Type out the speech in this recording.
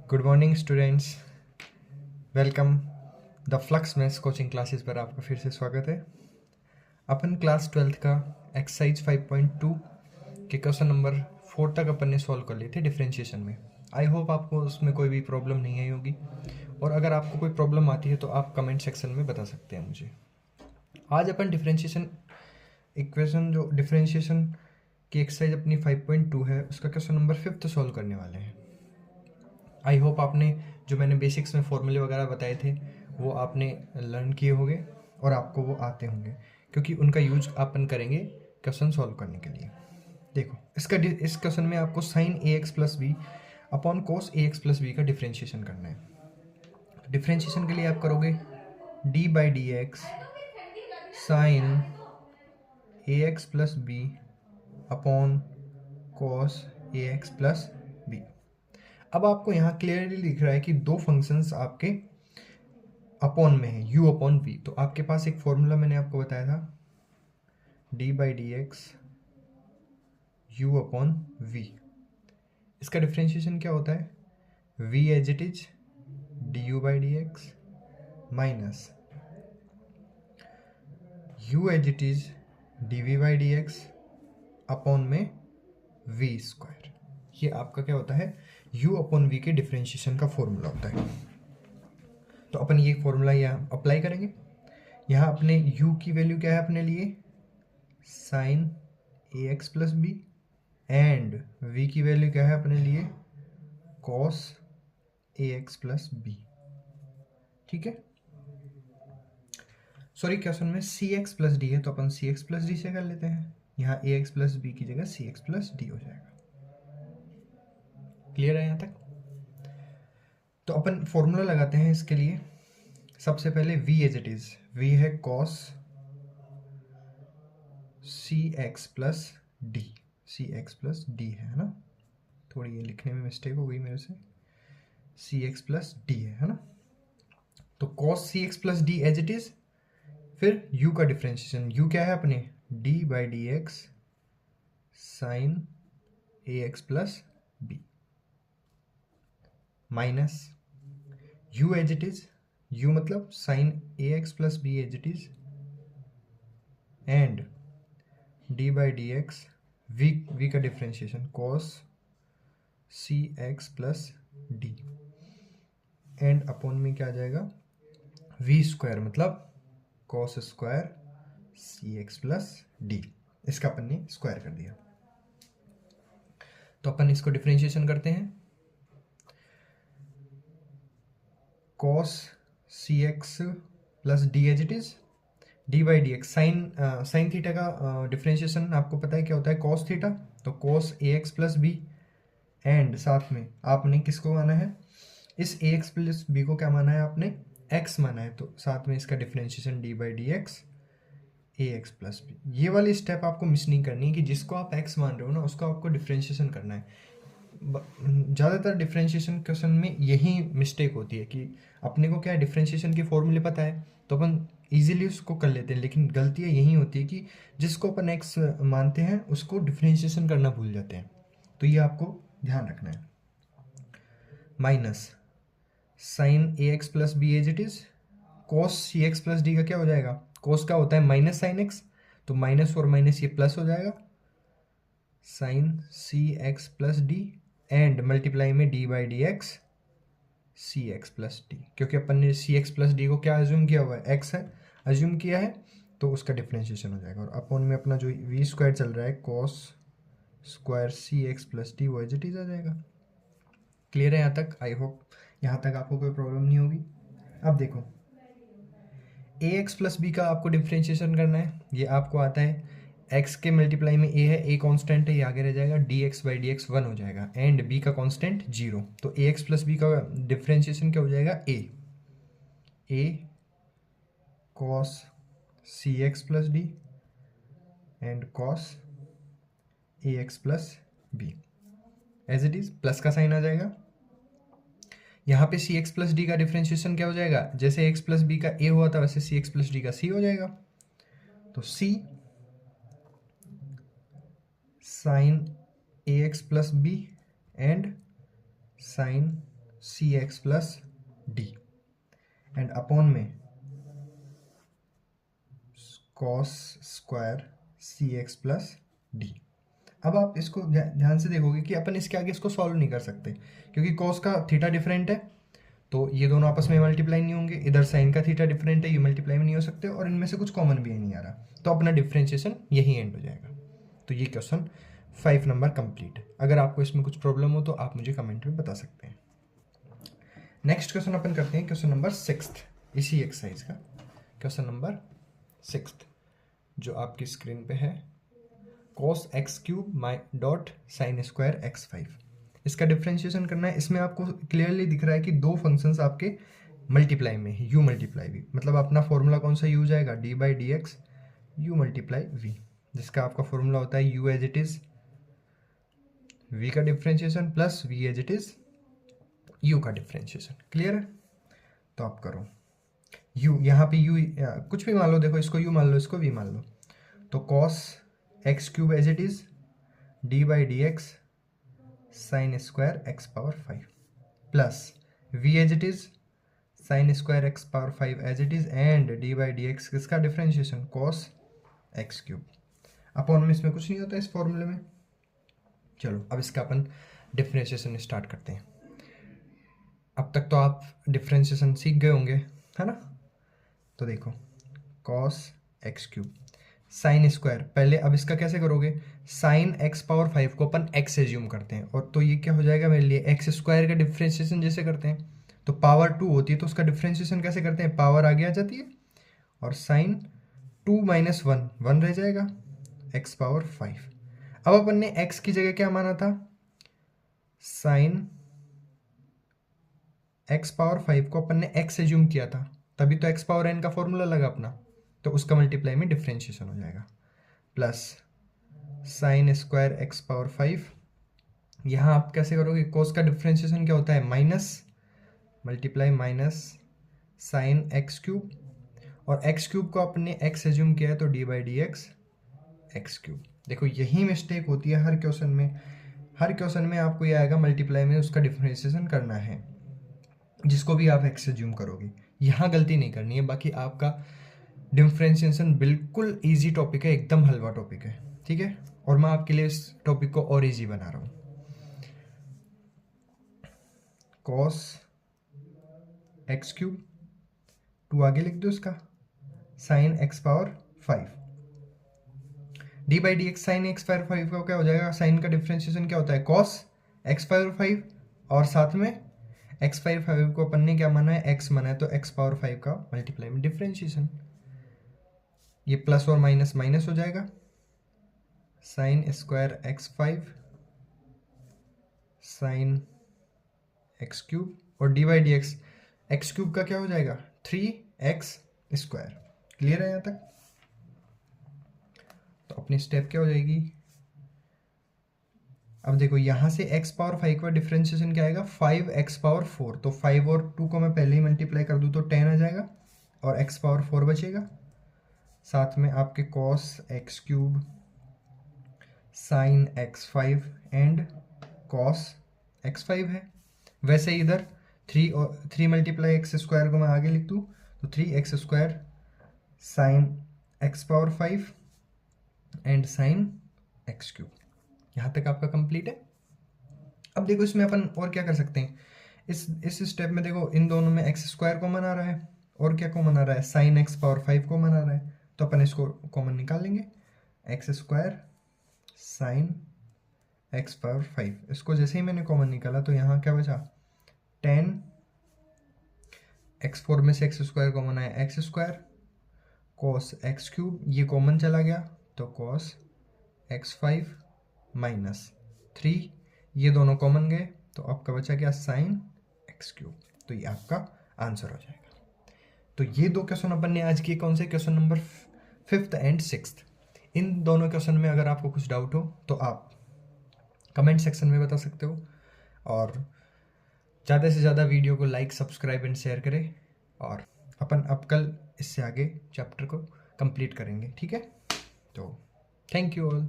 Good morning students, welcome the flux maths coaching classes पर आपका फिर से स्वागत है। अपन क्लास 12th का एक्सरसाइज 5.2 के क्वेश्चन नंबर 4 तक अपन ने सॉल्व कर लिए थे डिफरेंशिएशन में। आई होप आपको उसमें कोई भी प्रॉब्लम नहीं आई होगी, और अगर आपको कोई प्रॉब्लम आती है तो आप कमेंट सेक्शन में बता सकते हैं मुझे। आज अपन डिफरेंशिएशन इक्वेशन जो डिफरेंशिएशन की एक्सरसाइज अपनी 5.2 है उसका क्वेश्चन नंबर 5 सॉल्व करने वाले हैं। आई होप आपने जो मैंने बेसिक्स में फॉर्मूले वगैरह बताए थे वो आपने लर्न किए होंगे और आपको वो आते होंगे, क्योंकि उनका यूज अपन करेंगे क्वेश्चन सॉल्व करने के लिए। देखो, इस क्वेश्चन में आपको sine A x plus B upon cos A x plus B का डिफ्रेंशिएशन करना है। डिफ्रेंशिएशन के लिए आप करोगे D by D x sine A x plus B upon cos A x plus B. अब आपको यहाँ क्लियरली दिख रहा है कि दो फंक्शंस आपके अपॉन में है, u अपॉन v। तो आपके पास एक फॉर्मूला मैंने आपको बताया था, d by D x u upon v। इसका डिफ्रेंशिएशन क्या होता है, v as it is d u by D x minus u as it is d v by D x upon में v स्क्वायर। ये आपका क्या होता है, u अपॉन v के डिफ्रेंशिएशन का फॉर्मूला होता है। तो अपन ये फॉर्मूला यहाँ अप्लाई करेंगे। यहाँ अपने u की वैल्यू क्या है अपने लिए, sine A x plus B, and v की वैल्यू क्या है अपने लिए, कॉस ए एक्स प्लस बी। ठीक है, सॉरी क्वेश्चन में सी एक्स प्लस डी है तो अपन सी एक्स प्लस डी से कर लेते हैं। यहाँ ए एक्स प्लस बी की जगह सी एक्स प्लस डी हो जाएगा। क्लियर है यहाँ तक? तो अपन फॉर्मूला लगाते हैं इसके लिए। सबसे पहले v as it is, v है कॉस सी x plus d, c x plus d है ना, थोड़ी ये लिखने में मिस्टेक हो गई मेरे से, सी एक्स प्लस डी है ना। तो cos C x plus d as it is, फिर u का डिफ्रेंशिएशन, u क्या है अपने, d by D x sine A x plus b minus u as it is, u मतलब sine A x plus B as it is, and d by D x v का differentiation cos C x plus D, and upon में क्या आ जाएगा, v square मतलब cos square सी x plus D. इसका अपन ने square कर दिया। तो अपन इसको डिफ्रेंशिएशन करते हैं। Cos C x plus d as it is, d by D x sine theta का डिफ्रेंशिएशन आपको पता है क्या होता है, कॉस थीटा। तो cos A x plus B, and साथ में आपने किसको माना है, इस ए एक्स प्लस बी को क्या माना है आपने, एक्स माना है। तो साथ में इसका differentiation d by D x a x plus b. ये वाली स्टेप आपको मिस नहीं करनी है कि जिसको आप एक्स मान रहे हो ना उसका आपको डिफ्रेंशिएशन करना है। ज़्यादातर डिफ्रेंशिएशन क्वेश्चन में यही मिस्टेक होती है कि अपने को क्या है, डिफ्रेंशिएशन के फॉर्मूले पता है तो अपन इजीली उसको कर लेते हैं, लेकिन गलतियाँ यही होती है कि जिसको अपन एक्स मानते हैं उसको डिफ्रेंशिएशन करना भूल जाते हैं। तो ये आपको ध्यान रखना है। Minus sine A x plus B as it is, cos C x plus D का क्या हो जाएगा, कॉस का होता है माइनस साइन एक्स, तो माइनस और माइनस ये प्लस हो जाएगा, sine C x plus D, and multiply में D by D X C x plus D, क्योंकि अपन ने सी एक्स प्लस डी को क्या अज्यूम किया हुआ है, एक्स है अज्यूम किया है, तो उसका डिफ्रेंशिएशन हो जाएगा। और अपॉन में अपना जो वी स्क्वायर चल रहा है कॉस स्क्वायर सी एक्स प्लस डी वो एज इट इज आ जाएगा। क्लियर है यहाँ तक? आई होप यहाँ तक आपको कोई प्रॉब्लम नहीं होगी। अब देखो, ए एक्स प्लस बी का आपको डिफ्रेंशिएशन करना है, ये आपको आता है। एक्स के मल्टीप्लाई में ए है, ए कांस्टेंट है, ये आगे रह जाएगा, D X by D X 1 हो जाएगा, एंड बी का कांस्टेंट 0। तो ए एक्स प्लस बी का डिफ्रेंशिएशन क्या हो जाएगा, A cos C x plus D and cos A x plus B as it is, plus का साइन आ जाएगा। यहाँ पे सी एक्स प्लस डी का डिफ्रेंशिएशन क्या हो जाएगा, जैसे एक्स प्लस बी का ए हुआ था वैसे सी एक्स प्लस डी का सी हो जाएगा। तो C sine A x plus B and sine C x plus D and upon में कॉस स्क्वायर सी एक्स प्लस डी। अब आप इसको ध्यान से देखोगे कि अपन इसके आगे इसको सॉल्व नहीं कर सकते क्योंकि कॉस का थीटा डिफरेंट है, तो ये दोनों आपस में मल्टीप्लाई नहीं होंगे। इधर साइन का थीटा डिफरेंट है, ये मल्टीप्लाई में नहीं हो सकते, और इनमें से कुछ कॉमन भी नहीं आ रहा, तो अपना डिफ्रेंशिएशन यही एंड हो जाएगा। तो ये क्वेश्चन 5 नंबर कंप्लीट है। अगर आपको इसमें कुछ प्रॉब्लम हो तो आप मुझे कमेंट में बता सकते हैं। नेक्स्ट क्वेश्चन अपन करते हैं क्वेश्चन नंबर 6 इसी एक्सरसाइज का, क्वेश्चन नंबर 6 जो आपकी स्क्रीन पे है। कॉस एक्स क्यूब माई डॉट साइन स्क्वायर एक्स 5, इसका डिफ्रेंशिएशन करना है। इसमें आपको क्लियरली दिख रहा है कि दो फंक्शंस आपके मल्टीप्लाई में है, यू मल्टीप्लाई वी, मतलब अपना फॉर्मूला कौन सा यूज आएगा, d by D x u multiply v, जिसका आपका फॉर्मूला होता है u as it is v का differentiation plus v as it is u का डिफ्रेंशिएशन। क्लियर है? तो आप करो यू, यहाँ पे यू कुछ भी मान लो, देखो इसको यू मान लो, इसको वी मान लो, तो cos x cube as it is d by D x sine square x power 5 plus v as it is sine square x power 5 as it is and d by D x किसका differentiation, cos x cube. Upon में इसमें कुछ नहीं होता इस फॉर्मूले में। चलो अब इसका अपन डिफ्रेंशिएशन स्टार्ट करते हैं। अब तक तो आप डिफ्रेंशिएशन सीख गए होंगे, है ना? तो देखो cos x cube sine square, पहले अब इसका कैसे करोगे, साइन एक्स पावर 5 को अपन एक्स एज्यूम करते हैं, और तो ये क्या हो जाएगा मेरे लिए, एक्स स्क्वायर का डिफ्रेंशिएशन जैसे करते हैं तो पावर 2 होती है, तो उसका डिफ्रेंशिएशन कैसे करते हैं, पावर आगे आ जाती है और साइन 2 माइनस 1 1 रह जाएगा एक्स पावर 5। अब अपन ने एक्स की जगह क्या माना था, साइन एक्स पावर 5 को अपन ने एक्स एज्यूम किया था, तभी तो एक्स पावर एन का फॉर्मूला लगा अपना, तो उसका मल्टीप्लाई में डिफ्रेंशिएशन हो जाएगा plus sign square x power 5। यहाँ आप कैसे करोगे, कोस का डिफ्रेंशिएशन क्या होता है, minus multiply minus sine x cube, और एक्स क्यूब को आपने एक्स एज्यूम किया है तो D by D x x cube. देखो यही मिस्टेक होती है हर क्वेश्चन में, हर क्वेश्चन में आपको ये आएगा मल्टीप्लाई में उसका डिफ्रेंशिएशन करना है, जिसको भी आप एक्स एज्यूम करोगे। यहाँ गलती नहीं करनी है, बाकी आपका डिफ्रेंशिएशन बिल्कुल इजी टॉपिक है, एकदम हलवा टॉपिक है, ठीक है? और मैं आपके लिए इस टॉपिक को और इजी बना रहा हूँ। कॉस एक्स क्यूब 2 आगे लिख दो इसका, sine x power 5 D by D x sine x power 5 का क्या हो जाएगा, साइन का डिफ्रेंशिएशन क्या होता है, कॉस एक्स पावर 5, और साथ में एक्स पावर 5 को अपन ने क्या माना है, एक्स माना है, तो एक्स पावर 5 का मल्टीप्लाई में डिफ्रेंशिएशन, ये प्लस और माइनस माइनस हो जाएगा, sine square x 5 sine x cube, और d by D x cube का क्या हो जाएगा, 3x स्क्वायर। क्लियर है यहाँ तक? तो अपनी स्टेप क्या हो जाएगी, अब देखो यहाँ से x पावर 5 का डिफ्रेंशिएशन क्या आएगा, 5x पावर 4, तो 5 और 2 को मैं पहले ही मल्टीप्लाई कर दूँ तो 10 आ जाएगा और x पावर 4 बचेगा, साथ में आपके cos x cube sign x5 and cos x5 है। वैसे इधर 3 और 3 मल्टीप्लाई एक्स स्क्वायर को मैं आगे लिख दूँ तो 3x square sine x power 5 and sine x cube. यहाँ तक आपका कंप्लीट है। अब देखो इसमें अपन और क्या कर सकते हैं, इस स्टेप में देखो इन दोनों में एक्स स्क्वायर कॉमन आ रहा है, और क्या कॉमन आ रहा है, साइन एक्स पावर 5 कॉमन आ रहा है, तो अपन इसको कॉमन निकाल लेंगे, x square sine x power 5। इसको जैसे ही मैंने कॉमन निकाला तो यहाँ क्या बचा, 10 x4 में से एक्स स्क्वायर कॉमन आया, x square cos x cube, ये कॉमन चला गया तो कॉस x5 माइनस 3, ये दोनों कॉमन गए तो आपका बचा क्या, साइन एक्स क्यूब। तो ये आपका आंसर हो जाएगा। तो ये दो क्वेश्चन अपन ने आज किए, कौन से, question number 5th and 6th। इन दोनों क्वेश्चन में अगर आपको कुछ डाउट हो तो आप कमेंट सेक्शन में बता सकते हो, और ज़्यादा से ज़्यादा वीडियो को लाइक सब्सक्राइब एंड शेयर करें, और अपन अब कल इससे आगे चैप्टर को कंप्लीट करेंगे, ठीक है? तो थैंक यू ऑल।